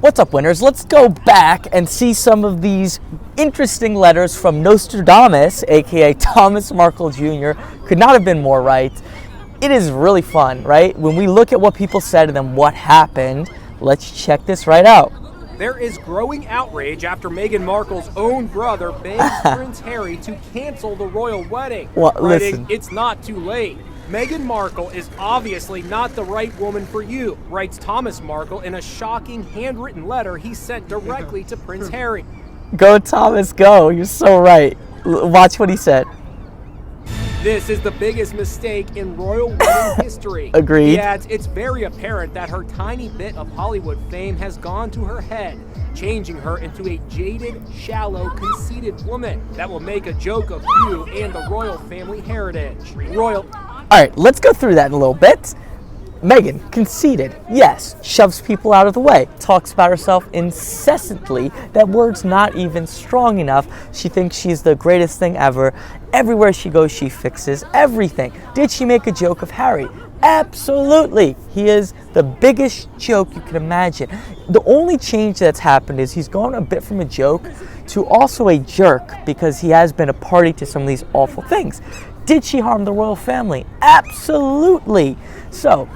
What's up, winners? Let's go back and see some of these interesting letters from Nostradamus, aka Thomas Markle Jr. Could not have been more right. It is really fun, right? When we look at what people said and then what happened, let's check this right out. There is growing outrage after Meghan Markle's own brother begs Prince Harry to cancel the royal wedding, writing, "It's not too late. Meghan Markle is obviously not the right woman for you," writes Thomas Markle in a shocking handwritten letter he sent directly to Prince Harry. Go, Thomas, go. You're so right. Watch what he said. "This is the biggest mistake in royal wedding history." Agreed. He adds, "It's very apparent that her tiny bit of Hollywood fame has gone to her head, changing her into a jaded, shallow, conceited woman that will make a joke of you and the royal family heritage." All right, let's go through that in a little bit. Meghan, conceited, yes, shoves people out of the way, talks about herself incessantly. That word's not even strong enough. She thinks she's the greatest thing ever. Everywhere she goes, she fixes everything. Did she make a joke of Harry? Absolutely. He is the biggest joke you can imagine. The only change that's happened is he's gone a bit from a joke to also a jerk because he has been a party to some of these awful things. Did she harm the royal family? Absolutely. So,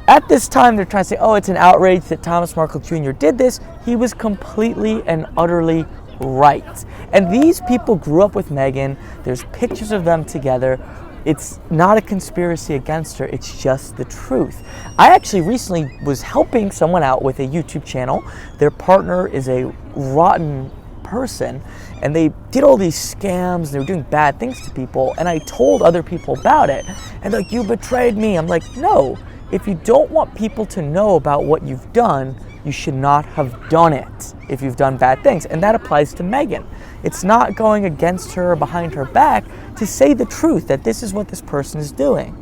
at this time, they're trying to say, oh, it's an outrage that Thomas Markle Jr. did this. He was completely and utterly right. And these people grew up with Meghan. There's pictures of them together. It's not a conspiracy against her. It's just the truth. I actually recently was helping someone out with a YouTube channel. Their partner is a rotten person, and they did all these scams. They were doing bad things to people, and I told other people about it, and like, you betrayed me. I'm like, no, if you don't want people to know about what you've done, you should not have done it if you've done bad things. And that applies to Meghan. It's not going against her or behind her back to say the truth, that this is what this person is doing.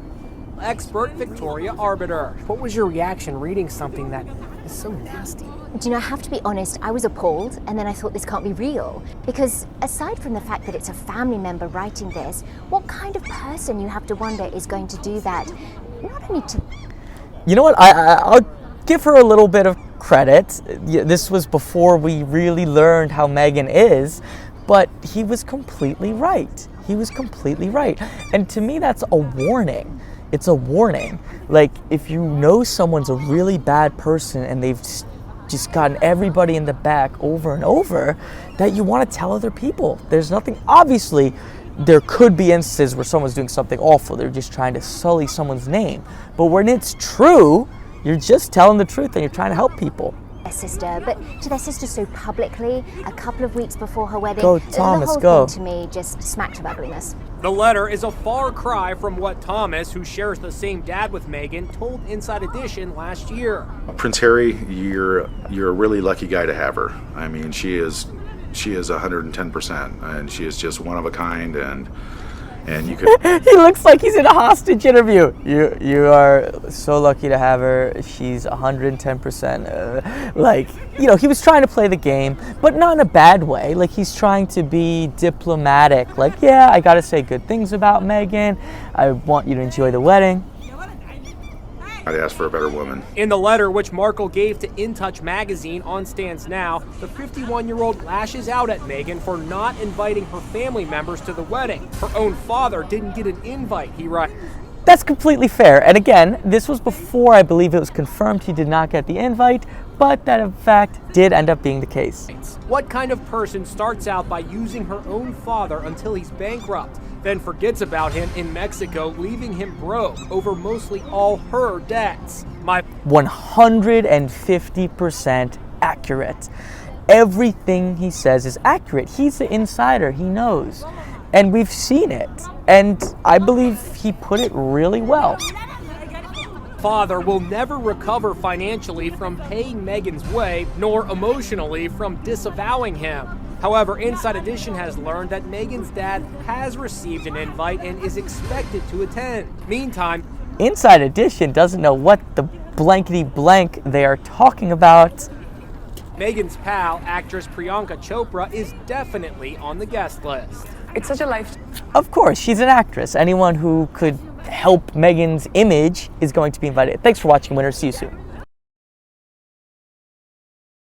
Expert Victoria Arbiter, what was your reaction reading something that is so nasty? Do you know, I have to be honest, I was appalled, and then I thought this can't be real. Because aside from the fact that it's a family member writing this, what kind of person, you have to wonder, is going to do that? Not only to... You know what, I'll give her a little bit of credit. This was before we really learned how Meghan is, but he was completely right. He was completely right. And to me, that's a warning. It's a warning. Like, if you know someone's a really bad person and they've just gotten everybody in the back over and over, that you want to tell other people. There's nothing, obviously, there could be instances where someone's doing something awful. They're just trying to sully someone's name. But when it's true, you're just telling the truth and you're trying to help people. Their sister, but to their sister so publicly, a couple of weeks before her wedding, go, Thomas, the whole thing to me just smacked of ugliness. The letter is a far cry from what Thomas, who shares the same dad with Meghan, told Inside Edition last year. Prince Harry, you're a really lucky guy to have her. I mean, she is 110%, and she is just one of a kind, and you could... He looks like he's in a hostage interview. You are so lucky to have her. She's 110%. Like, you know, he was trying to play the game, but not in a bad way. Like, he's trying to be diplomatic. Like, yeah, I gotta say good things about Meghan. I want you to enjoy the wedding. I'd ask for a better woman. In the letter, which Markle gave to In Touch magazine on Stands Now, the 51-year-old lashes out at Meghan for not inviting her family members to the wedding. Her own father didn't get an invite, he writes. That's completely fair. And again, this was before I believe it was confirmed he did not get the invite, but that in fact did end up being the case. What kind of person starts out by using her own father until he's bankrupt, then forgets about him in Mexico, leaving him broke over mostly all her debts? 150% accurate. Everything he says is accurate. He's the insider. He knows. And we've seen it. And I believe he put it really well. Father will never recover financially from paying Meghan's way, nor emotionally from disavowing him. However, Inside Edition has learned that Meghan's dad has received an invite and is expected to attend. Meantime, Inside Edition doesn't know what the blankety blank they are talking about. Meghan's pal, actress Priyanka Chopra, is definitely on the guest list. It's such a life. Of course, she's an actress. Anyone who could help Meghan's image is going to be invited. Thanks for watching, winners. See you soon.